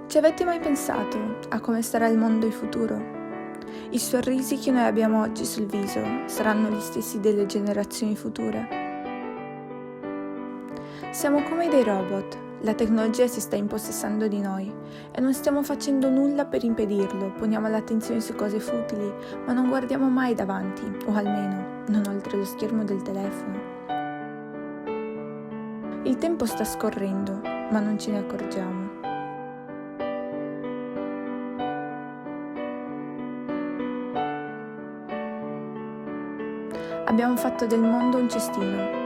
Ci avete mai pensato a come sarà il mondo in futuro? I sorrisi che noi abbiamo oggi sul viso saranno gli stessi delle generazioni future? Siamo come dei robot, la tecnologia si sta impossessando di noi e non stiamo facendo nulla per impedirlo, poniamo l'attenzione su cose futili, ma non guardiamo mai davanti, o almeno non oltre lo schermo del telefono. Il tempo sta scorrendo, ma non ce ne accorgiamo. Abbiamo fatto del mondo un cestino.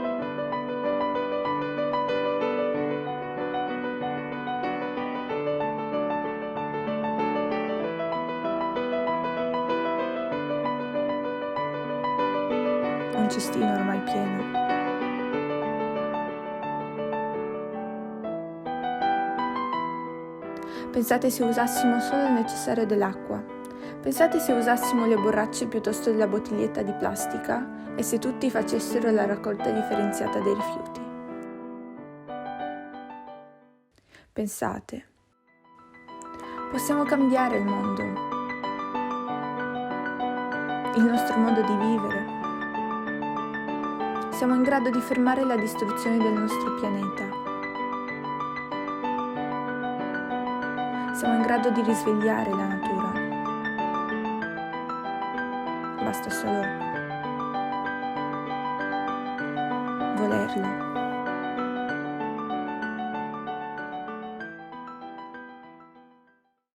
Un cestino ormai pieno. Pensate se usassimo solo il necessario dell'acqua. Pensate se usassimo le borracce piuttosto della bottiglietta di plastica e se tutti facessero la raccolta differenziata dei rifiuti. Pensate. Possiamo cambiare il mondo, il nostro modo di vivere. Siamo in grado di fermare la distruzione del nostro pianeta. Siamo in grado di risvegliare la natura. Basta solo volerlo.